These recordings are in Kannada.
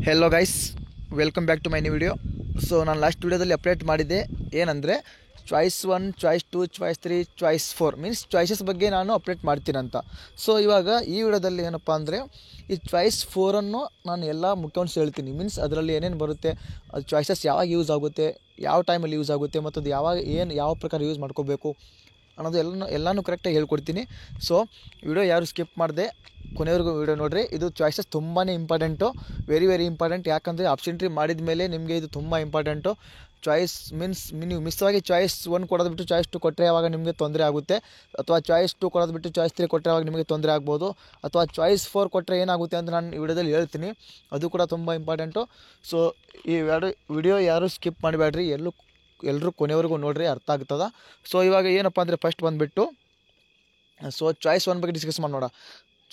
Hello guys, welcome back to my new video. So ನಾನು ಲಾಸ್ಟ್ ವಿಡಿಯೋದಲ್ಲಿ ಅಪ್ಡೇಟ್ ಮಾಡಿದ್ದೆ ಏನಂದರೆ choice 1, choice 2, choice 3, choice 4 means choices ಬಗ್ಗೆ ನಾನು ಅಪ್ಡೇಟ್ ಮಾಡ್ತೀನಂತ. ಸೊ ಇವಾಗ ಈ ವಿಡಿಯೋದಲ್ಲಿ ಏನಪ್ಪ ಅಂದರೆ ಈ ಚಾಯ್ಸ್ 4ಅನ್ನು ನಾನು ಎಲ್ಲ ಮುಖ್ಯಾಂಶ ಹೇಳ್ತೀನಿ. ಮೀನ್ಸ್ ಅದರಲ್ಲಿ ಏನೇನು ಬರುತ್ತೆ, ಅದು ಚಾಯ್ಸಸ್ ಯಾವಾಗ ಯೂಸ್ ಆಗುತ್ತೆ, ಯಾವ ಟೈಮಲ್ಲಿ ಯೂಸ್ ಆಗುತ್ತೆ, ಮತ್ತು ಅದು ಯಾವಾಗ ಯಾವ ಪ್ರಕಾರ ಯೂಸ್ ಮಾಡ್ಕೋಬೇಕು ಅನ್ನೋದು ಎಲ್ಲನೂ ಕರೆಕ್ಟಾಗಿ ಹೇಳ್ಕೊಡ್ತೀನಿ. ಸೊ ವಿಡಿಯೋ ಯಾರು ಸ್ಕಿಪ್ ಮಾಡಿದೆ ಕೊನೆವರೆಗೂ ವಿಡಿಯೋ ನೋಡಿರಿ. ಇದು ಚಾಯ್ಸಸ್ ತುಂಬಾ ಇಂಪಾರ್ಟೆಂಟು, ವೆರಿ ಇಂಪಾರ್ಟೆಂಟ್. ಯಾಕಂದರೆ ಆಪ್ಷನ್ ಎಂಟ್ರಿ ಮಾಡಿದ ಮೇಲೆ ನಿಮಗೆ ಇದು ತುಂಬ ಇಂಪಾರ್ಟೆಂಟು. ಚಾಯ್ಸ್ ಮೀನ್ಸ್ ನೀವು ಮಿಸ್ ಆಗಿ ಚಾಯ್ಸ್ 1 ಕೊಡೋದು ಬಿಟ್ಟು ಚಾಯ್ಸ್ 2 ಕೊಟ್ಟರೆ ಆವಾಗ ನಿಮಗೆ ತೊಂದರೆ ಆಗುತ್ತೆ, ಅಥವಾ ಚಾಯ್ಸ್ 2 ಕೊಡೋದು ಬಿಟ್ಟು ಚಾಯ್ಸ್ 3 ಕೊಟ್ಟರೆ ಆವಾಗ ನಿಮಗೆ ತೊಂದರೆ ಆಗ್ಬೋದು, ಅಥವಾ ಚಾಯ್ಸ್ 4 ಕೊಟ್ಟರೆ ಏನಾಗುತ್ತೆ ಅಂತ ನಾನು ಈ ವಿಡಿಯೋದಲ್ಲಿ ಹೇಳ್ತೀನಿ. ಅದು ಕೂಡ ತುಂಬ ಇಂಪಾರ್ಟೆಂಟು. ಸೊ ಈ ವಿಡಿಯೋ ಯಾರು ಸ್ಕಿಪ್ ಮಾಡಬೇಡ್ರಿ, ಎಲ್ಲರೂ ಕೊನೆವರೆಗೂ ನೋಡಿರಿ, ಅರ್ಥ ಆಗ್ತದೆ. ಸೊ ಇವಾಗ ಏನಪ್ಪ ಅಂದರೆ ಫಸ್ಟ್ ಬಂದುಬಿಟ್ಟು ಸೊ ಚಾಯ್ಸ್ 1 ಬಗ್ಗೆ ಡಿಸ್ಕಸ್ ಮಾಡೋಣ.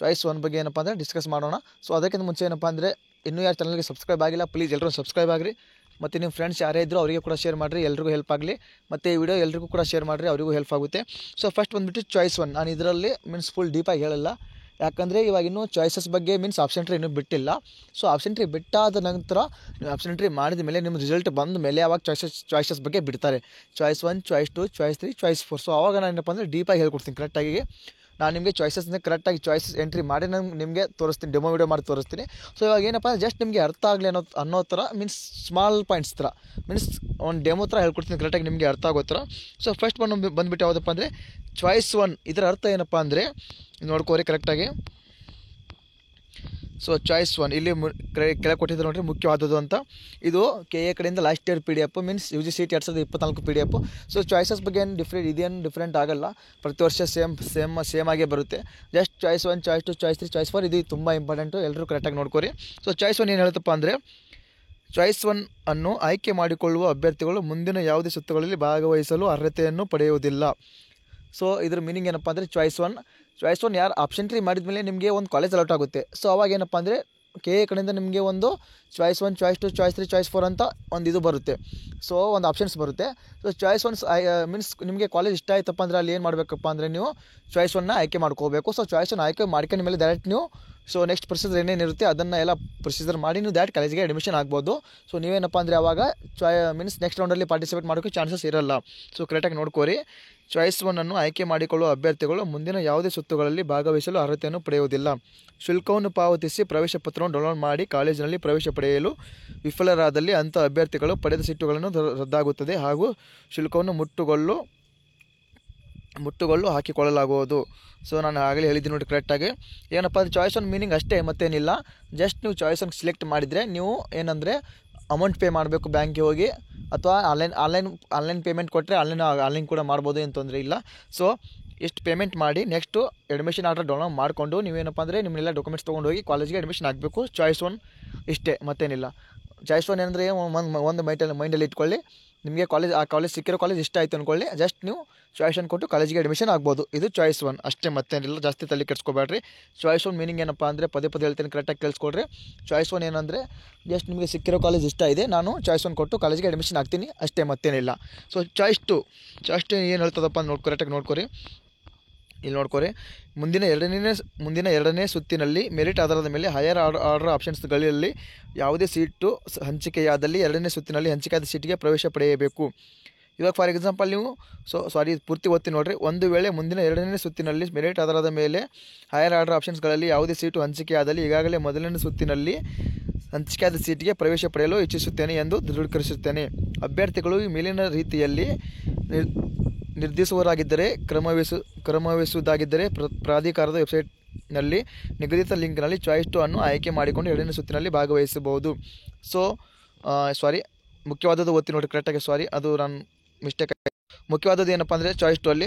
ಚಾಯ್ಸ್ 1 ಬಗ್ಗೆ ಏನಪ್ಪ ಅಂದರೆ ಡಿಸ್ಕಸ್ ಮಾಡೋಣ. ಸೊ ಅದಕ್ಕಿಂತ ಮುಂಚೆ ಏನಪ್ಪ ಅಂದರೆ ಇನ್ನೂ ಯಾರು ಚಾನಲ್ಗೆ ಸಬ್ಸ್ಕ್ರೈಬ್ ಆಗಿಲ್ಲ, ಪ್ಲೀಸ್ ಎಲ್ಲರೂ ಸಬ್ಸ್ಕ್ರೈಬ್ ಆಗಿರಿ. ಮತ್ತು ನಿಮ್ಮ ಫ್ರೆಂಡ್ಸ್ ಯಾರೇ ಇದ್ದರೂ ಅವರಿಗೆ ಕೂಡ ಶೇರ್ ಮಾಡಿರಿ, ಎಲ್ರಿಗೂ ಹೆಲ್ಪ್ ಆಗಲಿ. ಮತ್ತು ಈ ವಿಡಿಯೋ ಎಲ್ರಿಗೂ ಕೂಡ ಶೇರ್ ಮಾಡಿರಿ, ಅವರಿಗೂ ಹೆಲ್ಪ್ ಆಗುತ್ತೆ. ಸೊ ಫಸ್ಟ್ ಬಂದುಬಿಟ್ಟು ಚಾಯ್ಸ್ 1. ನಾನು ಇದರಲ್ಲಿ ಮೀನ್ಸ್ ಫುಲ್ ಡೀಪಾಗಿ ಹೇಳಲ್ಲ, ಯಾಕಂದರೆ ಇವಾಗ ಇನ್ನೂ ಚಾಯ್ಸಸ್ ಬಗ್ಗೆ ಮೀನ್ಸ್ ಆಪ್ಷನ್ ಎಂಟ್ರಿ ಇನ್ನೂ ಬಿಟ್ಟಿಲ್ಲ. ಸೊ ಆಪ್ಷನ್ ಎಂಟ್ರಿ ಬಿಟ್ಟಾದ ನಂತರ ನೀವು ಆಪ್ಷನ್ ಎಂಟ್ರಿ ಮಾಡಿದ ಮೇಲೆ ನಿಮ್ಮ ರಿಸಲ್ಟ್ ಬಂದ ಮೇಲೆ ಅವಾಗ ಚಾಯ್ಸಸ್ ಬಗ್ಗೆ ಬಿಡ್ತಾರೆ. Choice 1, choice 2, choice 3, choice 4. So ಆವಾಗ ನಾನು ಏನಪ್ಪ ಅಂದರೆ ಡೀಪಾಗಿ ಹೇಳ್ಕೊಡ್ತೀನಿ ಕರೆಕ್ಟಾಗಿ. ನಾನು ನಿಮಗೆ ಚಾಯ್ಸಸ್ನ ಕರೆಕ್ಟಾಗಿ ಚಾಯ್ಸಸ್ ಎಂಟ್ರಿ ಮಾಡಿ ನಾನು ನಿಮಗೆ ತೋರಿಸ್ತೀನಿ, ಡೆಮೋ ವಿಡಿಯೋ ಮಾಡಿ ತೋರಿಸ್ತೀನಿ. ಸೊ ಇವಾಗ ಏನಪ್ಪ ಅಂದರೆ ಜಸ್ಟ್ ನಿಮಗೆ ಅರ್ಥ ಆಗಲಿ ಅನ್ನೋ ಥರ ಮೀನ್ಸ್ ಸ್ಮಾಲ್ ಪಾಯಿಂಟ್ಸ್ ಥರ ಮೀನ್ಸ್ ಒಂದು ಡೆಮೋ ಥರ ಹೇಳ್ಕೊಡ್ತೀನಿ, ಕರೆಕ್ಟಾಗಿ ನಿಮಗೆ ಅರ್ಥ ಆಗೋ ಥರ. ಸೊ ಫಸ್ಟ್ ಬಂದುಬಿಟ್ಟು ಯಾವುದಪ್ಪ ಅಂದರೆ ಚಾಯ್ಸ್ 1. ಇದರ ಅರ್ಥ ಏನಪ್ಪ ಅಂದರೆ ನೋಡ್ಕೋರಿ ಕರೆಕ್ಟಾಗಿ. ಸೊ ಚಾಯ್ಸ್ 1 ಇಲ್ಲಿ ಕೆಳಗೆ ಕೊಟ್ಟಿದ್ದಾರೆ ನೋಡಿರಿ, ಮುಖ್ಯವಾದದ್ದು ಅಂತ. ಇದು KA ಕಡೆಯಿಂದ last year PDF means UGC 2024 PDF. So choices ಬಗ್ಗೆ ಇದೇನು ಡಿಫ್ರೆಂಟ್ ಆಗಲ್ಲ, ಪ್ರತಿ ವರ್ಷ ಸೇಮ್ ಆಗೇ ಬರುತ್ತೆ. Just choice 1, choice 2, choice 3, choice 4 ಇದು ತುಂಬ ಇಂಪಾರ್ಟೆಂಟು, ಎಲ್ಲರೂ ಕರೆಕ್ಟಾಗಿ ನೋಡ್ಕೋರಿ. ಸೊ ಚಾಯ್ಸ್ 1 ಏನು ಹೇಳುತ್ತಪ್ಪ ಅಂದರೆ ಚಾಯ್ಸ್ 1 ಅನ್ನು ಆಯ್ಕೆ ಮಾಡಿಕೊಳ್ಳುವ ಅಭ್ಯರ್ಥಿಗಳು ಮುಂದಿನ ಯಾವುದೇ ಸುತ್ತುಗಳಲ್ಲಿ ಭಾಗವಹಿಸಲು ಅರ್ಹತೆಯನ್ನು ಪಡೆಯುವುದಿಲ್ಲ. ಸೊ ಇದ್ರ ಮೀನಿಂಗ್ ಏನಪ್ಪ ಅಂದರೆ ಚಾಯ್ಸ್ 1 ಯಾರು ಆಪ್ಷನ್ ಎಂಟ್ರಿ ಮಾಡಿದ ಮೇಲೆ ನಿಮಗೆ ಒಂದು ಕಾಲೇಜ್ ಅಲಾಟ್ ಆಗುತ್ತೆ. ಸೊ ಅವಾಗ ಏನಪ್ಪ ಅಂದರೆ KA ಕಡೆಯಿಂದ ನಿಮಗೆ ಒಂದು ಚಾಯ್ಸ್ 1, ಚಾಯ್ಸ್ 2, ಚಾಯ್ಸ್ 3, ಚಾಯ್ಸ್ 4 ಅಂತ ಒಂದು ಇದು ಬರುತ್ತೆ. ಸೊ ಒಂದು ಆಪ್ಷನ್ಸ್ ಬರುತ್ತೆ. ಸೊ ಚಾಯ್ಸ್ 1 ಮೀನ್ಸ್ ನಿಮಗೆ ಕಾಲೇಜ್ ಇಷ್ಟ ಆಯ್ತಪ್ಪ ಅಂದರೆ ಅಲ್ಲಿ ಏನು ಮಾಡಬೇಕಪ್ಪ ಅಂದರೆ ನೀವು ಚಾಯ್ಸ್ 1ನ ಆಯ್ಕೆ ಮಾಡ್ಕೋಬೇಕು. ಸೊ ಚಾಯ್ಸ್ 1 ಆಯ್ಕೆ ಮಾಡ್ಕೊಂಡ ಮೇಲೆ ಡೈರೆಕ್ಟ್ ನೀವು ಸೊ ನೆಕ್ಸ್ಟ್ ಪ್ರೊಸೀಜರ್ ಏನೇನಿರುತ್ತೆ ಅದನ್ನು ಎಲ್ಲ ಪ್ರೊಸೀಜರ್ ಮಾಡಿ ನೀವು ಡೈರೆಕ್ಟ್ ಕಾಲೇಜಿಗೆ ಅಡ್ಮಿಷನ್ ಆಗ್ಬೋದು. ಸೊ ನೀವೇನಪ್ಪ ಅಂದರೆ ಆವಾಗ ಮೀನ್ಸ್ ನೆಕ್ಸ್ಟ್ ರೌಂಡಲ್ಲಿ ಪಾರ್ಟಿಸಿಪೇಟ್ ಮಾಡೋಕ್ಕೆ ಚಾನ್ಸಸ್ ಇರಲ್ಲ. ಸೊ ಕರೆಕ್ಟಾಗಿ ನೋಡ್ಕೋರಿ. ಚಾಯ್ಸ್ 1 ಅನ್ನು ಆಯ್ಕೆ ಮಾಡಿಕೊಳ್ಳುವ ಅಭ್ಯರ್ಥಿಗಳು ಮುಂದಿನ ಯಾವುದೇ ಸುತ್ತುಗಳಲ್ಲಿ ಭಾಗವಹಿಸಲು ಅರ್ಹತೆಯನ್ನು ಪಡೆಯುವುದಿಲ್ಲ. ಶುಲ್ಕವನ್ನು ಪಾವತಿಸಿ ಪ್ರವೇಶ ಪತ್ರವನ್ನು ಡೌನ್ಲೋಡ್ ಮಾಡಿ ಕಾಲೇಜಿನಲ್ಲಿ ಪ್ರವೇಶ ಪಡೆಯಲು ವಿಫಲರಾದಲ್ಲಿ ಅಂಥ ಅಭ್ಯರ್ಥಿಗಳು ಪಡೆದ ಸೀಟುಗಳನ್ನು ರದ್ದಾಗುತ್ತದೆ ಹಾಗೂ ಶುಲ್ಕವನ್ನು ಮುಟ್ಟುಗೋಲು ಹಾಕಿಕೊಳ್ಳಲಾಗುವುದು. ಸೊ ನಾನು ಆಗಲೇ ಹೇಳಿದ್ದೀನಿ ನೋಡಿ ಕರೆಕ್ಟಾಗಿ. ಏನಪ್ಪ ಅದು ಚಾಯ್ಸ್ 1 ಮೀನಿಂಗ್ ಅಷ್ಟೇ, ಮತ್ತೇನಿಲ್ಲ. ಜಸ್ಟ್ ನೀವು ಚಾಯ್ಸ್ 1 ಸೆಲೆಕ್ಟ್ ಮಾಡಿದರೆ ನೀವು ಏನಂದರೆ ಅಮೌಂಟ್ ಪೇ ಮಾಡಬೇಕು ಬ್ಯಾಂಕಿಗೆ ಹೋಗಿ, ಅಥವಾ ಆನ್ಲೈನ್ ಪೇಮೆಂಟ್ ಕೊಟ್ಟರೆ ಆನ್ಲೈನ್ ಕೂಡ ಮಾಡ್ಬೋದು, ಏನು ತೊಂದರೆ ಇಲ್ಲ. ಸೊ ಎಷ್ಟು ಪೇಮೆಂಟ್ ಮಾಡಿ ನೆಕ್ಸ್ಟು ಅಡ್ಮಿಷನ್ ಆರ್ಡರ್ ಡೌನ್ಲೋಡ್ ಮಾಡಿಕೊಂಡು ನೀವೇನಪ್ಪ ಅಂದರೆ ನಿಮ್ಮನ್ನೆಲ್ಲ ಡಾಕ್ಯುಮೆಂಟ್ಸ್ ತೊಗೊಂಡು ಹೋಗಿ ಕಾಲೇಜಿಗೆ ಅಡ್ಮಿಷನ್ ಆಗಬೇಕು. ಚಾಯ್ಸ್ 1 ಇಷ್ಟೇ, ಮತ್ತೇನಿಲ್ಲ. ಚಾಯ್ಸ್ 1 ಏನಂದರೆ ಒಂದು ಮೈಂಡಲ್ಲಿ ಇಟ್ಕೊಳ್ಳಿ, ನಿಮಗೆ ಕಾಲೇಜ್ ಸಿಕ್ಕಿರೋ ಕಾಲೇಜ್ ಇಷ್ಟ ಆಯಿತು ಅಂದ್ಕೊಳ್ಳಿ, ಜಸ್ಟ್ ನೀವು ಚಾಯ್ಸ್ 1 ಕೊಟ್ಟು ಕಾಲೇಜಿಗೆ ಅಡ್ಮಿಷನ್ ಆಗ್ಬೋದು. ಇದು ಚಾಯ್ಸ್ 1 ಅಷ್ಟೇ, ಮತ್ತೇನಿಲ್ಲ. ಜಾಸ್ತಿ ತಲೆ ಕೆಡಿಸ್ಕೋಬೇಡ್ರಿ. ಚಾಯ್ಸ್ 1 ಮೀನಿಂಗ್ ಏನಪ್ಪ ಅಂದರೆ ಪದೇ ಹೇಳ್ತೀನಿ, ಕರೆಕ್ಟಾಗಿ ಕೇಳಿಸ್ಕೊಡ್ರಿ. ಚಾಯ್ಸ್ 1 ಏನಂದರೆ ಜಸ್ಟ್ ನಿಮಗೆ ಸಿಕ್ಕಿರೋ ಕಾಲೇಜ್ ಇಷ್ಟ ಇದೆ, ನಾನು ಚಾಯ್ಸ್ 1 ಕೊಟ್ಟು ಕಾಲೇಜಿಗೆ ಅಡ್ಮಿಷನ್ ಆಗ್ತೀನಿ ಅಷ್ಟೇ, ಮತ್ತೇನಿಲ್ಲ. ಸೊ ಚಾಯ್ಸ್ 2 ಏನು ಹೇಳ್ತದಪ್ಪ ಕರೆಕ್ಟಾಗಿ ನೋಡ್ಕೊರಿ. ಇಲ್ಲಿ ನೋಡ್ಕೊರಿ, ಮುಂದಿನ ಎರಡನೇ ಸುತ್ತಿನಲ್ಲಿ ಮೆರಿಟ್ ಆಧಾರದ ಮೇಲೆ ಹೈಯರ್ ಆರ್ಡರ್ ಆಪ್ಷನ್ಸ್ಗಳಲ್ಲಿ ಯಾವುದೇ ಸೀಟು ಹಂಚಿಕೆಯಾದಲ್ಲಿ ಎರಡನೇ ಸುತ್ತಿನಲ್ಲಿ ಹಂಚಿಕೆಯಾದ ಸೀಟಿಗೆ ಪ್ರವೇಶ ಪಡೆಯಬೇಕು. ಇವಾಗ ಫಾರ್ ಎಕ್ಸಾಂಪಲ್ ನೀವು ಪೂರ್ತಿ ಓದ್ತಿ ನೋಡಿರಿ. ಒಂದು ವೇಳೆ ಮುಂದಿನ ಎರಡನೇ ಸುತ್ತಿನಲ್ಲಿ ಮೆರಿಟ್ ಆಧಾರದ ಮೇಲೆ ಹೈಯರ್ ಆರ್ಡರ್ ಆಪ್ಷನ್ಸ್ಗಳಲ್ಲಿ ಯಾವುದೇ ಸೀಟು ಹಂಚಿಕೆಯಾದಲ್ಲಿ ಈಗಾಗಲೇ ಮೊದಲನೇ ಸುತ್ತಿನಲ್ಲಿ ಹಂಚಿಕೆಯಾದ ಸೀಟಿಗೆ ಪ್ರವೇಶ ಪಡೆಯಲು ಇಚ್ಛಿಸುತ್ತೇನೆ ಎಂದು ದೃಢೀಕರಿಸುತ್ತೇನೆ. ಅಭ್ಯರ್ಥಿಗಳು ಈ ಮೇಲಿನ ರೀತಿಯಲ್ಲಿ ನಿರ್ಧರಿಸುವವರಾಗಿದ್ದರೆ ಕ್ರಮವಹಿಸುವುದಾಗಿದ್ದರೆ ಪ್ರಾಧಿಕಾರದ ವೆಬ್ಸೈಟ್ನಲ್ಲಿ ನಿಗದಿತ ಲಿಂಕ್ನಲ್ಲಿ ಚಾಯ್ಸ್ 2 ಅನ್ನು ಆಯ್ಕೆ ಮಾಡಿಕೊಂಡು ಎರಡನೇ ಸುತ್ತಿನಲ್ಲಿ ಭಾಗವಹಿಸಬಹುದು. ಸೊ ಮುಖ್ಯವಾದದ್ದು ಓದ್ತೀನಿ ನೋಡಿ ಕರೆಕ್ಟಾಗಿ. ಅದು ನಾನು ಮಿಸ್ಟೇಕ್. ಮುಖ್ಯವಾದದ್ದು ಏನಪ್ಪ ಅಂದರೆ ಚಾಯ್ಸ್ 2 ಅಲ್ಲಿ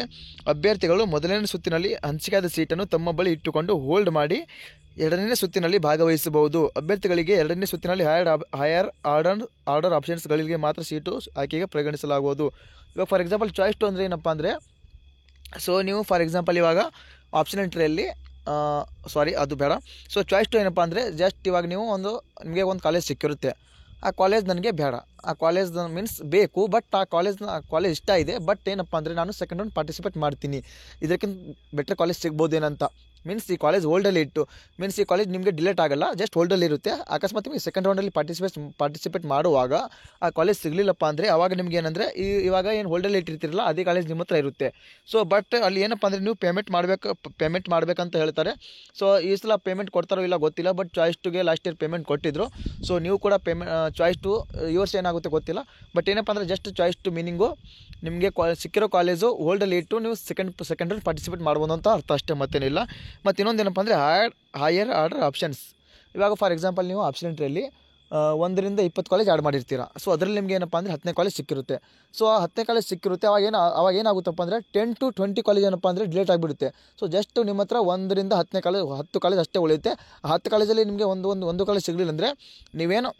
ಅಭ್ಯರ್ಥಿಗಳು ಮೊದಲನೇ ಸುತ್ತಿನಲ್ಲಿ ಹಂಚಿಕೆಯಾದ ಸೀಟನ್ನು ತಮ್ಮ ಬಳಿ ಇಟ್ಟುಕೊಂಡು ಹೋಲ್ಡ್ ಮಾಡಿ ಎರಡನೇ ಸುತ್ತಿನಲ್ಲಿ ಭಾಗವಹಿಸಬಹುದು. ಅಭ್ಯರ್ಥಿಗಳಿಗೆ ಎರಡನೇ ಸುತ್ತಿನಲ್ಲಿ ಹೈಯರ್ ಆರ್ಡರ್ ಆಪ್ಷನ್ಸ್ಗಳಿಗೆ ಮಾತ್ರ ಸೀಟು ಆಯ್ಕೆಗೆ ಪರಿಗಣಿಸಲಾಗುವುದು. ಇವಾಗ ಫಾರ್ ಎಕ್ಸಾಂಪಲ್ ಚಾಯ್ಸ್ 2 ಅಂದರೆ ಏನಪ್ಪ ಅಂದರೆ ಸೊ ನೀವು ಫಾರ್ ಎಕ್ಸಾಂಪಲ್ ಇವಾಗ ಆಪ್ಷನ್ ಎಂಟ್ರಿಯಲ್ಲಿ ಅದು ಬೇಡ. ಸೊ ಚಾಯ್ಸ್ 2 ಏನಪ್ಪ ಅಂದರೆ ಜಸ್ಟ್ ಇವಾಗ ನಿಮಗೆ ಒಂದು ಕಾಲೇಜ್ ಸಿಕ್ಕಿರುತ್ತೆ, ಆ ಕಾಲೇಜ್ ನನಗೆ ಬೇಡ, ಆ ಕಾಲೇಜ್ ಮೀನ್ಸ್ ಬೇಕು, ಬಟ್ ಆ ಕಾಲೇಜ್ ಇಷ್ಟ ಇದೆ, ಬಟ್ ಏನಪ್ಪ ಅಂದರೆ ನಾನು ಸೆಕೆಂಡ್ ರೌಂಡ್ ಪಾರ್ಟಿಸಿಪೇಟ್ ಮಾಡ್ತೀನಿ, ಇದಕ್ಕಿಂತ ಬೆಟರ್ ಕಾಲೇಜ್ ಸಿಗ್ಬೋದೇನಂತ. ಮೀನ್ಸ್ ಈ ಕಾಲೇಜ್ ಹೋಲ್ಡಲ್ಲಿ ಇಟ್ಟು ಮೀನ್ಸ್ ಈ ಕಾಲೇಜ್ ನಿಮಗೆ ಡಿಲೇಟ್ ಆಗಲ್ಲ, ಜಸ್ಟ್ ಹೋಲ್ಡಲ್ಲಿ ಇರುತ್ತೆ. ಅಕಸ್ಮಾತ್ ನಿಮಗೆ ಸೆಕೆಂಡ್ ರೌಂಡಲ್ಲಿ ಪಾರ್ಟಿಸಿಪೇಟ್ ಮಾಡುವಾಗ ಆ ಕಾಲೇಜ್ ಸಿಗಲಿಲ್ಲಪ್ಪ ಅಂದರೆ ಅವಾಗ ನಿಮ್ಗೆ ಏನಂದರೆ ಇವಾಗ ಏನು ಹೋಲ್ಡಲ್ಲಿ ಇಟ್ಟಿರ್ತಿರಲ್ಲ ಅದೇ ಕಾಲೇಜ್ ನಿಮ್ಮ ಹತ್ರ ಇರುತ್ತೆ. ಸೊ ಬಟ್ ಅಲ್ಲಿ ಏನಪ್ಪ ಅಂದರೆ ನೀವು ಪೇಮೆಂಟ್ ಮಾಡಬೇಕಂತ ಹೇಳ್ತಾರೆ. ಸೊ ಈ ಸಲ ಪೇಮೆಂಟ್ ಕೊಡ್ತಾರೋ ಇಲ್ಲ ಗೊತ್ತಿಲ್ಲ, ಬಟ್ ಚಾಯ್ಸ್ ಟುಗೆ ಲಾಸ್ಟ್ ಇಯರ್ ಪೇಮೆಂಟ್ ಕೊಟ್ಟಿದ್ರು. ಸೊ ನೀವು ಕೂಡ ಚಾಯ್ಸ್ ಟು ಈ ವರ್ಷ ಏನಾಗುತ್ತೆ ಗೊತ್ತಿಲ್ಲ, ಬಟ್ ಏನಪ್ಪ ಅಂದರೆ ಜಸ್ಟ್ ಚಾಯ್ಸ್ ಟು ಮೀನಿಂಗು ನಿಮಗೆ ಸಿಕ್ಕಿರೋ ಕಾಲೇಜು ಹೋಲ್ಡಲ್ಲಿ ಇಟ್ಟು ನೀವು ಸೆಕೆಂಡ್ ರೌಂಡ್ ಪಾರ್ಟಿಸಿಪೇಟ್ ಮಾಡ್ಬೋದು ಅಂತ ಅರ್ಥ ಅಷ್ಟೇ, ಮತ್ತೇನಿಲ್ಲ. ಮತ್ತು ಇನ್ನೊಂದು ಏನಪ್ಪ ಅಂದರೆ ಹೈಯರ್ ಆರ್ಡರ್ ಆಪ್ಷನ್ಸ್. ಇವಾಗ ಫಾರ್ ಎಕ್ಸಾಂಪಲ್ ನೀವು ಆಪ್ಷನ್ ಎಂಟ್ರಿಯಲ್ಲಿ 1ರಿಂದ 20 ಕಾಲೇಜ್ ಆ್ಯಡ್ ಮಾಡಿರ್ತೀರ. ಸೊ ಅದರಲ್ಲಿ ನಿಮ್ಗೆ ಏನಪ್ಪ ಅಂದರೆ 10ನೇ ಕಾಲೇಜ್ ಸಿಕ್ಕಿರುತ್ತೆ. ಸೊ ಆ 10ನೇ ಕಾಲೇಜ್ ಸಿಕ್ಕಿರುತ್ತೆ, ಅವಾಗ ಏನಾಗುತ್ತಪ್ಪ ಅಂದರೆ 10 to 20 ಕಾಲೇಜ್ ಏನಪ್ಪ ಅಂದರೆ ಡಿಲೇಟ್ ಆಗಿಬಿಡುತ್ತೆ. ಸೊ ಜಸ್ಟ್ ನಿಮ್ಮ ಹತ್ರ 1ರಿಂದ 10 ಕಾಲೇಜ್ ಅಷ್ಟೇ ಉಳಿಯುತ್ತೆ. ಆ 10 ಕಾಲೇಜಲ್ಲಿ ನಿಮಗೆ ಒಂದು ಕಾಲೇಜ್ ಸಿಗಲಿಲ್ಲ ಅಂದರೆ ನೀವೇನು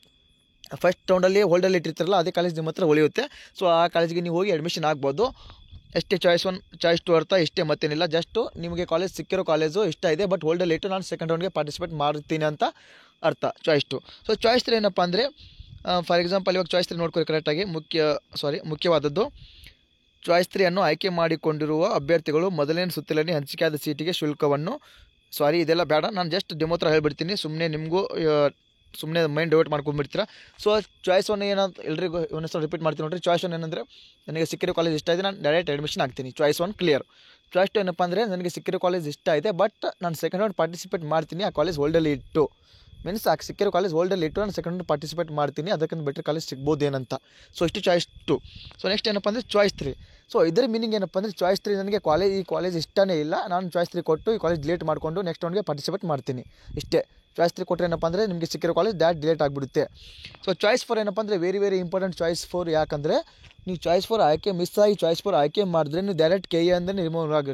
ಫಸ್ಟ್ ರೌಂಡಲ್ಲಿ ಹೋಲ್ಡಲ್ಲಿ ಇಟ್ಟಿರ್ತಾರಲ್ಲ ಅದೇ ಕಾಲೇಜ್ ನಿಮ್ಮ ಹತ್ರ ಉಳಿಯುತ್ತೆ. ಸೊ ಆ ಕಾಲೇಜಿಗೆ ನೀವು ಹೋಗಿ ಅಡ್ಮಿಷನ್ ಆಗ್ಬೋದು. ಎಷ್ಟೇ ಚಾಯ್ಸ್ 1 ಚಾಯ್ಸ್ 2 ಅರ್ಥ ಇಷ್ಟೇ, ಮತ್ತೇನಿಲ್ಲ. ಜಸ್ಟು ನಿಮಗೆ ಕಾಲೇಜ್ ಸಿಕ್ಕಿರೋ ಕಾಲೇಜು ಇಷ್ಟ ಇದೆ, ಬಟ್ ಹೋಲ್ಡಲ್ಲಿ ಇಟ್ಟು ನಾನು ಸೆಕೆಂಡ್ ರೌಂಡ್ಗೆ ಪಾರ್ಟಿಸಿಪೇಟ್ ಮಾಡ್ತೀನಿ ಅಂತ ಅರ್ಥ ಚಾಯ್ಸ್ 2. ಸೊ ಚಾಯ್ಸ್ 3 ಏನಪ್ಪ ಅಂದರೆ ಫಾರ್ ಎಕ್ಸಾಂಪಲ್ ಇವಾಗ ಚಾಯ್ಸ್ 3 ನೋಡ್ಕೊಳ್ಳಿ ಕರೆಕ್ಟಾಗಿ. ಮುಖ್ಯವಾದದ್ದು ಚಾಯ್ಸ್ 3 ಅನ್ನು ಆಯ್ಕೆ ಮಾಡಿಕೊಂಡಿರುವ ಅಭ್ಯರ್ಥಿಗಳು ಮೊದಲನೇ ಸುತ್ತಿನಲ್ಲಿ ಹಂಚಿಕೆಯಾದ ಸೀಟಿಗೆ ಶುಲ್ಕವನ್ನು ಇದೆಲ್ಲ ಬೇಡ, ನಾನು ಜಸ್ಟ್ ಡೆಮೋ ಥರ ಹೇಳ್ಬಿಡ್ತೀನಿ, ಸುಮ್ಮನೆ ಮೈಂಡ್ ಡೈವರ್ಟ್ ಮಾಡ್ಕೊಂಡ್ಬಿಡ್ತೀರಾ. ಸೊ ಚಾಯ್ಸ್ 1 ಏನಂತ ಎಲ್ರಿಗೂ ಒಂದೊಂದು ರಿಪೀಟ್ ಮಾಡ್ತೀನಿ ನೋಡಿರಿ. ಚಾಯ್ಸ್ 1 ಏನಂದರೆ ನನಗೆ ಸಿಕ್ಕಿರೋ ಕಾಲೇಜ್ ಇಷ್ಟ ಇದೆ, ನಾನು ಡೈರೆಕ್ಟ್ ಅಡ್ಮಿಷನ್ ಆಗ್ತೀನಿ. Choice 1 clear. ಚಾಯ್ಸ್ 2 ಏನಪ್ಪ ಅಂದರೆ ನನಗೆ ಸಿಕ್ಕಿರೋ ಕಾಲೇಜ್ ಇಷ್ಟ ಇದೆ, ಬಟ್ ನಾನು ಸೆಕೆಂಡ್ ರೌಂಡ್ ಪಾರ್ಟಿಸಿಪೇಟ್ ಮಾಡ್ತೀನಿ ಆ ಕಾಲೇಜ್ ಹೋಲ್ಡಲ್ಲಿ ಇಟ್ಟು. ಮೀನ್ಸ್ ಆ ಸಿಕ್ಕಿರೋ ಕಾಲೇಜ್ ಹೋಲ್ಡಲ್ಲಿ ಇಟ್ಟು ನಾನು ಸೆಕೆಂಡ್ ರೌಂಡ್ ಪಾರ್ಟಿಸಿಪೇಟ್ ಮಾಡ್ತೀನಿ, ಅದಕ್ಕಿಂತ ಬೆಟರ್ ಕಾಲೇಜ್ ಸಿಗ್ಬೋದೇನಂತ. ಸೊ ಇಷ್ಟು ಚಾಯ್ಸ್ 2. ಸೊ ನೆಕ್ಸ್ಟ್ ಏನಪ್ಪ ಅಂದರೆ ಚಾಯ್ಸ್ 3. ಸೊ ಇದರ ಮೀನಿಂಗ್ ಏನಪ್ಪ ಅಂದರೆ ಚಾಯ್ಸ್ 3 ನನಗೆ ಈ ಕಾಲೇಜ್ ಇಷ್ಟನೇ ಇಲ್ಲ, ನಾನು ಚಾಯ್ಸ್ 3 ಕೊಟ್ಟು ಈ ಕಾಲೇಜ್ ಡಿಲೇಟ್ ಮಾಡಿಕೊಂಡು ನೆಕ್ಸ್ಟ್ ರೌಂಡ್ಗೆ ಪಾರ್ಟಿಸಿಪೇಟ್ ಮಾಡ್ತೀನಿ, ಇಷ್ಟೇ. ಚಾಯ್ಸ್ 3 ಕೊಟ್ಟರೆ ಏನಪ್ಪ ಅಂದರೆ ನಿಮಗೆ ಸಿಕ್ಕಿರೋ ಕಾಲೇಜ್ ಡಿಲೇಟ್ ಆಗಿಬಿಡುತ್ತೆ. ಸೊ ಚಾಯ್ಸ್ 4 ಏನಪ್ಪ ಅಂದರೆ ವೆರಿ ಇಂಪಾರ್ಟೆಂಟ್ ಚಾಯ್ಸ್ 4. ಯಾಕಂದರೆ ನೀವು ಚಾಯ್ಸ್ 4 ಆಯ್ಕೆ ಮಿಸ್ ಆಗಿ ಚಾಯ್ಸ್ 4 ಆಯ್ಕೆ ಮಾಡಿದ್ರೆ ನೀವು ಡೈರೆಕ್ಟ್ KA ಅಂದರೆ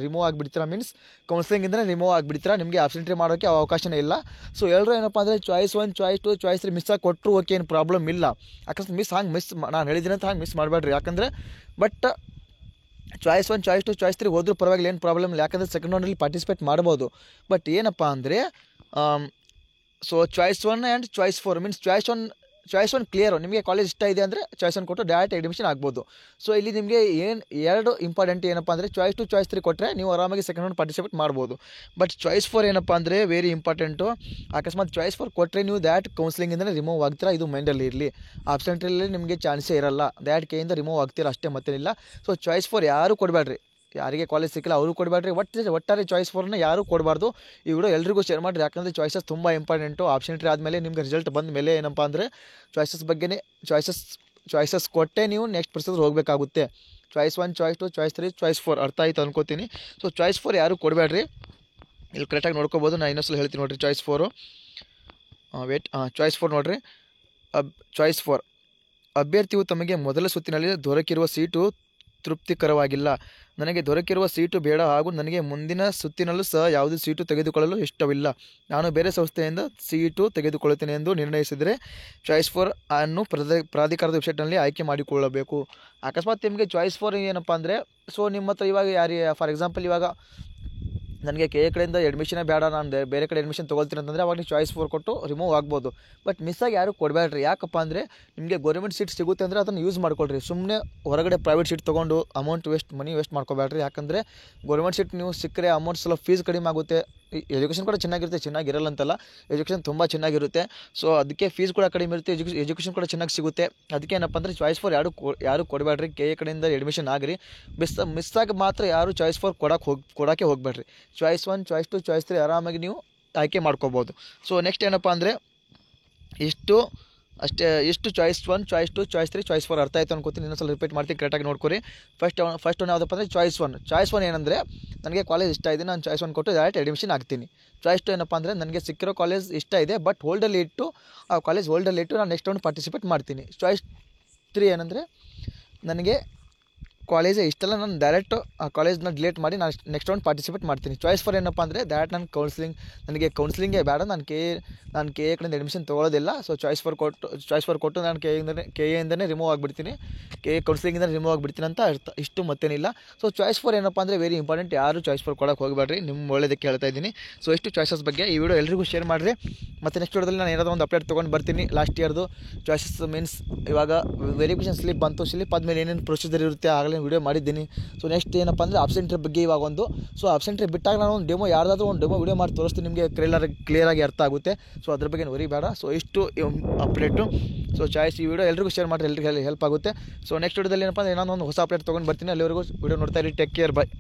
ರಿಮೂವ್ ಆಗಿಬಿಡ್ತೀರಾ. ಮೀನ್ಸ್ ಕೌನ್ಸಿಲಿಂಗಿಂದಲೇ ರಿಮೂವ್ ಆಗಿಬಿಡ್ತೀರಾ, ನಿಮಗೆ ಆಪ್ಷನ್ ಎಂಟ್ರಿ ಮಾಡೋಕ್ಕೆ ಅವಕಾಶನೇ ಇಲ್ಲ. ಸೊ ಎಲ್ಲರೂ ಏನಪ್ಪ ಅಂದರೆ ಚಾಯ್ಸ್ 1 ಚಾಯ್ಸ್ 2 ಚಾಯ್ಸ್ 3 ಮಿಸ್ ಆಗಿ ಕೊಟ್ಟರು ಓಕೆ, ಏನು ಪ್ರಾಬ್ಲಮ್ ಇಲ್ಲ. ಅಕಸ್ಮಾತ್ ನಾನು ಹೇಳಿದ್ದೀನಿ ಅಂತ ಹಂಗೆ ಮಿಸ್ ಮಾಡಬೇಡ್ರಿ. ಯಾಕಂದರೆ ಬಟ್ ಚಾಯ್ಸ್ 1 ಚಾಯ್ಸ್ 2 ಚಾಯ್ಸ್ 3 ಹೋದ್ರೂ ಪರವಾಗಿಲ್ಲ, ಏನು ಪ್ರಾಬ್ಲಮ್ ಇಲ್ಲ. ಯಾಕಂದರೆ ಸೆಕೆಂಡ್ ರೌಂಡಲ್ಲಿ ಪಾರ್ಟಿಸಿಪೇಟ್ ಮಾಡ್ಬೋದು. ಬಟ್ ಏನಪ್ಪ ಅಂದರೆ so choice 1 and choice 4 means choice 1 clear, ನಿಮಗೆ ಕಾಲೇಜ್ ಇಷ್ಟ ಇದೆ ಅಂದರೆ ಚಾಯ್ಸ್ 1 ಕೊಟ್ಟು ಡೈರೆಕ್ಟ್ ಅಡ್ಮಿಷನ್ ಆಗ್ಬೋದು. ಸೊ ಇಲ್ಲಿ ನಿಮಗೆ ಎರಡು ಇಂಪಾರ್ಟೆಂಟ್ ಏನಪ್ಪ ಅಂದರೆ ಚಾಯ್ಸ್ 2 ಚಾಯ್ಸ್ 3 ಕೊಟ್ಟರೆ ನೀವು ಆರಾಮಾಗಿ ಸೆಕೆಂಡ್ ರೌಂಡ್ ಪಾರ್ಟಿಸಿಪೇಟ್ ಮಾಡ್ಬೋದು. ಬಟ್ ಚಾಯ್ಸ್ 4 ಏನಪ್ಪ ಅಂದರೆ ವೆರಿ ಇಂಪಾರ್ಟೆಂಟು. ಅಕಸ್ಮಾತ್ ಚಾಯ್ಸ್ 4 ಕೊಟ್ಟರೆ ನೀವು ಕೌನ್ಸಿಲಿಂಗಿಂದಲೇ ರಿಮೂವ್ ಆಗ್ತೀರಾ, ಇದು ಮೈಂಡಲ್ಲಿ ಇರಲಿ. ಆಪ್ಷನ್ಟ್ರಲ್ಲಿ ನಿಮಗೆ ಚಾನ್ಸೇ ಇರಲ್ಲ, KAಯಿಂದ ರಿಮೂವ್ ಆಗ್ತೀರಾ, ಅಷ್ಟೇ ಮತ್ತೇನಿಲ್ಲ. ಸೊ ಚಾಯ್ಸ್ 4 ಯಾರೂ ಕೊಡಬೇಡ್ರಿ, ಯಾರಿಗೆ ಕಾಲೇಜ್ ಸಿಕ್ಕಿಲ್ಲ ಅವರು ಕೊಡಬೇಡ್ರಿ. ಒಟ್ಟಾರೆ ಚಾಯ್ಸ್ 4ನ ಯಾರೂ ಕೊಡಬಾರ್ದು. ಈ ವಿಡಿಯೋ ಎಲ್ರಿಗೂ ಶೇರ್ ಮಾಡಿರಿ, ಯಾಕಂದರೆ ಚಾಯ್ಸಸ್ ತುಂಬ ಇಂಪಾರ್ಟೆಂಟು. ಆಪ್ಷನ್ ಎಂಟ್ರಿ ಆದಮೇಲೆ ನಿಮಗೆ ರಿಸಲ್ಟ್ ಬಂದ ಮೇಲೆ ಏನಪ್ಪ ಅಂದರೆ ಚಾಯ್ಸಸ್ ಬಗ್ಗೆನೇ ಚಾಯ್ಸಸ್ ಕೊಟ್ಟೆ ನೀವು ನೆಕ್ಸ್ಟ್ ಪ್ರೊಸೆಸ್ ಹೋಗಬೇಕಾಗುತ್ತೆ. ಚಾಯ್ಸ್ 1 ಚಾಯ್ಸ್ 2 ಚಾಯ್ಸ್ 3 ಚಾಯ್ಸ್ 4 ಅರ್ಥ ಆಯಿತು ಅನ್ಕೋತೀನಿ. ಸೊ ಚಾಯ್ಸ್ 4 ಯಾರೂ ಕೊಡಬೇಡ್ರಿ, ಇಲ್ಲಿ ಕರೆಕ್ಟಾಗಿ ನೋಡ್ಕೋಬೋದು. ನಾನು ಇನ್ನೊಂದ್ಸಲ ಹೇಳ್ತೀನಿ ನೋಡಿರಿ. ಚಾಯ್ಸ್ 4 ಚಾಯ್ಸ್ 4 ನೋಡಿರಿ. ಚಾಯ್ಸ್ 4 ಅಭ್ಯರ್ಥಿಯು ತಮಗೆ ಮೊದಲ ಸುತ್ತಿನಲ್ಲಿ ದೊರಕಿರುವ ಸೀಟು ತೃಪ್ತಿಕರವಾಗಿಲ್ಲ, ನನಗೆ ದೊರಕಿರುವ ಸೀಟು ಬೇಡ ಹಾಗೂ ನನಗೆ ಮುಂದಿನ ಸುತ್ತಿನಲ್ಲೂ ಸಹ ಯಾವುದೇ ಸೀಟು ತೆಗೆದುಕೊಳ್ಳಲು ಇಷ್ಟವಿಲ್ಲ, ನಾನು ಬೇರೆ ಸಂಸ್ಥೆಯಿಂದ ಸೀಟು ತೆಗೆದುಕೊಳ್ಳುತ್ತೇನೆ ಎಂದು ನಿರ್ಣಯಿಸಿದರೆ ಚಾಯ್ಸ್ 4 ಅನ್ನು ಪ್ರಾಧಿಕಾರದ ವೆಬ್ಸೈಟ್ನಲ್ಲಿ ಆಯ್ಕೆ ಮಾಡಿಕೊಳ್ಳಬೇಕು. ಅಕಸ್ಮಾತ್ ನಿಮಗೆ ಚಾಯ್ಸ್ 4 ಏನಪ್ಪ ಅಂದರೆ ಸೊ ನಿಮ್ಮ ಹತ್ರ ಇವಾಗ ಫಾರ್ ಎಕ್ಸಾಂಪಲ್ ಇವಾಗ ನನಗೆ KA ಕಡೆಯಿಂದ ಅಡ್ಮಿಷನೇ ಬೇಡ, ನಾನು ಬೇರೆ ಕಡೆ ಅಡ್ಮಿಷನ್ ತೊಗೊಳ್ತೀನಿ ಅಂತಂದರೆ ಅವಾಗ ನೀವು ಚಾಯ್ಸ್ 4 ಕೊಟ್ಟು ರಿಮೂವ್ ಆಗ್ಬೋದು. ಬಟ್ ಮಿಸ್ಸಾಗಿ ಯಾರು ಕೊಡಬೇಡ್ರಿ. ಯಾಕಪ್ಪ ಅಂದರೆ ನಿಮಗೆ ಗೌರ್ಮೆಂಟ್ ಸೀಟ್ ಸಿಗುತ್ತೆ ಅಂದರೆ ಅದನ್ನು ಯೂಸ್ ಮಾಡ್ಕೊಳ್ರಿ. ಸುಮ್ಮನೆ ಹೊರಗಡೆ ಪ್ರೈವೇಟ್ ಸೀಟ್ ತೊಗೊಂಡು ಮನಿ ವೇಸ್ಟ್ ಮಾಡ್ಕೋಬೇಡ್ರಿ. ಯಾಕಂದರೆ ಗೌರ್ಮೆಂಟ್ ಸೀಟ್ ನೀವು ಸಿಕ್ಕರೆ ಅಮೌಂಟ್ ಸ್ವಲ್ಪ ಫೀಸ್ ಕಡಿಮೆ ಆಗುತ್ತೆ, ಎಜುಕೇಷನ್ ಕೂಡ ಚೆನ್ನಾಗಿರಲ್ಲ ಅಂತಲ್ಲ, ಎಜುಕೇಷನ್ ತುಂಬ ಚೆನ್ನಾಗಿರುತ್ತೆ. ಸೊ ಅದಕ್ಕೆ ಫೀಸ್ ಕೂಡ ಕಡಿಮೆ ಇರುತ್ತೆ, ಎಜುಕೇಷನ್ ಕೂಡ ಚೆನ್ನಾಗಿ ಸಿಗುತ್ತೆ. ಅದಕ್ಕೆ ಏನಪ್ಪ ಅಂದರೆ ಚಾಯ್ಸ್ 4 ಯಾರು ಕೊಡಬೇಡ್ರಿ. KA ಕಡೆಯಿಂದ ಅಡ್ಮಿಷನ್ ಆಗಿರಿ, ಮಿಸ್ಸಾಗಿ ಮಾತ್ರ ಯಾರು ಚಾಯ್ಸ್ 4 ಕೊಡೋಕ್ಕೆ ಹೋಗಬೇಡ್ರಿ. ಚಾಯ್ಸ್ 1 ಚಾಯ್ಸ್ 2 ಚಾಯ್ಸ್ 3 ಆರಾಮಾಗಿ ನೀವು ಆಯ್ಕೆ ಮಾಡ್ಕೋಬೋದು. ಸೊ ನೆಕ್ಸ್ಟ್ ಏನಪ್ಪ ಅಂದರೆ ಇಷ್ಟು ಚಾಯ್ಸ್ 1 ಚಾಯ್ಸ್ 2 ಚಾಯ್ಸ್ 3 ಚಾಯ್ಸ್ 4 ಅರ್ಥ ಆಯಿತು ಅನ್ಕೋತೀನಿ. ಇನ್ನೊಂದ್ಸಲ ರಿಪೀಟ್ ಮಾಡ್ತೀನಿ, ಕರೆಕ್ಟಾಗಿ ನೋಡ್ಕೊರಿ. ಫಸ್ಟ್ ಒನ್ ಯಾವುದಪ್ಪ ಅಂದರೆ ಚಾಯ್ಸ್ 1 ಏನಂದರೆ ನನಗೆ ಕಾಲೇಜ್ ಇಷ್ಟ ಇದೆ, ನಾನು ಚಾಯ್ಸ್ 1 ಕೊಟ್ಟು ಡೈರೆಕ್ಟ್ ಅಡ್ಮಿಷನ್ ಆಗ್ತೀನಿ. ಚಾಯ್ಸ್ 2 ಏನಪ್ಪ ಅಂದರೆ ನನಗೆ ಸಿಕ್ಕಿರೋ ಕಾಲೇಜ್ ಇಷ್ಟ ಇದೆ, ಬಟ್ ಹೋಲ್ಡಲ್ಲಿ ಇಟ್ಟು ಆ ಕಾಲೇಜ್ ಹೋಲ್ಡಲ್ಲಿ ಇಟ್ಟು ನಾನು ನೆಕ್ಸ್ಟ್ ರೌಂಡ್ ಪಾರ್ಟಿಸಿಪೇಟ್ ಮಾಡ್ತೀನಿ. ಚಾಯ್ಸ್ 3 ಏನಂದರೆ ನನಗೆ ಕಾಲೇಜೇ ಇಷ್ಟಲ್ಲ, ನಾನು ಡೈರೆಕ್ಟ್ ಆ ಕಾಲೇಜ್ನ ಡಿಲೇಟ್ ಮಾಡಿ ನಾನು ನೆಕ್ಸ್ಟ್ ರೌಂಡ್ ಪಾರ್ಟಿಸಿಪೇಟ್ ಮಾಡ್ತೀನಿ. ಚಾಯ್ಸ್ 4 ಏನಪ್ಪ ಅಂದರೆ ಡೈರೆಕ್ಟ್ ನನಗೆ ಕೌನ್ಸಿಲಿಂಗೇ ಬೇಡ, ನಾನು KA ಕಡೆಯಿಂದ ಅಡ್ಮಿಷನ್ ತೊಗೊಳ್ಳೋದಿಲ್ಲ. ಸೊ ಚಾಯ್ಸ್ 4 ಕೊಟ್ಟು ನಾನು KAಯಿಂದನೇ ರಿಮೂವ್ ಆಗಿಬಿಡ್ತೀನಿ, KA ಕೌನ್ಸಿಲಿಂಗಿಂದ ರಿಮೂವ್ ಆಗಿಬಿಡ್ತೀನಿ ಅಂತ ಅರ್ಥ, ಇಷ್ಟು ಮತ್ತೇನಿಲ್ಲ. ಸೊ ಚಾಯ್ಸ್ 4 ಏನಪ್ಪ ಅಂದರೆ ವೆರಿ ಇಂಪಾರ್ಟೆಂಟ್, ಯಾರು ಚಾಯ್ಸ್ 4 ಕೊಡೋಕೆ ಹೋಗಬೇಡ್ರಿ, ನಿಮ್ಮ ಒಳ್ಳೆಯದಕ್ಕೆ ಹೇಳ್ತಾ ಇದ್ದೀನಿ. ಸೊ ಇಷ್ಟು ಚಾಯ್ಸಸ್ ಬಗ್ಗೆ ಈ ವಿಡಿಯೋ ಎಲ್ರಿಗೂ ಶೇರ್ ಮಾಡಿರಿ. ಮತ್ತು ನೆಕ್ಸ್ಟ್ ವಿಡಿಯೋದಲ್ಲಿ ನಾನು ಏನಾದರೂ ಒಂದು ಅಪ್ಡೇಟ್ ತೊಗೊಂಡು ಬರ್ತೀನಿ. ಲಾಸ್ಟ್ ಇಯರ್ದು ಚಾಯ್ಸಸ್ ಮೀನ್ಸ್ ಇವಾಗ ವೆರಿಫಿಕೇಷನ್ ಸ್ಲಿಪ್ ಬಂತು, ಸ್ಲಿಪ್ ಆದಮೇಲೆ ಏನೇನು ಪ್ರೊಸೀಜರ್ ಇರುತ್ತೆ ಆಗಲೇ ಆಗಲೇ ವೀಡಿಯೋ ಮಾಡಿದ್ದೀನಿ. ಸೊ ನೆಕ್ಸ್ಟ್ ಏನಪ್ಪ ಅಂದರೆ ಆಬ್ಸೆಂಟ್ರಿ ಬಗ್ಗೆ ಇವಾಗ ಒಂದು. ಸೊ ಆಬ್ಸೆಂಟ್ರಿ ಬಿಟ್ಟಾಗ ನಾನು ಒಂದು ಡೆಮೋ ಯಾರ್ದಾದ್ರೂ ಒಂದು ಡೆಮೋ ವೀಡಿಯೋ ಮಾಡಿ ತೋರಿಸ್ತೀನಿ, ನಿಮಗೆ ಕ್ಲಿಯರಾಗಿ ಅರ್ಥ ಆಗುತ್ತೆ. ಸೊ ಅದ್ರ ಬಗ್ಗೆ ವರಿ ಬೇಡ. ಸೊ ಇಷ್ಟು ಅಪ್ಡೇಟು. ಸೊ ಚಾಯ್ಸ್ ಈ ವಿಡಿಯೋ ಎಲ್ರಿಗೂ ಶೇರ್ ಮಾಡಿರಿ, ಎಲ್ರಿಗೂ ಹೆಲ್ಪ್ ಆಗುತ್ತೆ. ಸೊ ನೆಕ್ಸ್ಟ್ ವಿಡಿಯೋದಲ್ಲಿ ಏನಪ್ಪ ಅಂದರೆ ನಾನು ಒಂದು ಹೊಸ ಅಪ್ಡೇಟ್ ತೊಗೊಂಡು ಬರ್ತೀನಿ. ಅಲ್ಲಿವರೆಗೂ ವಿಡಿಯೋ ನೋಡ್ತಾ ಇರಿ. ಟೇಕ್ ಕೇರ್, ಬಾಯ್.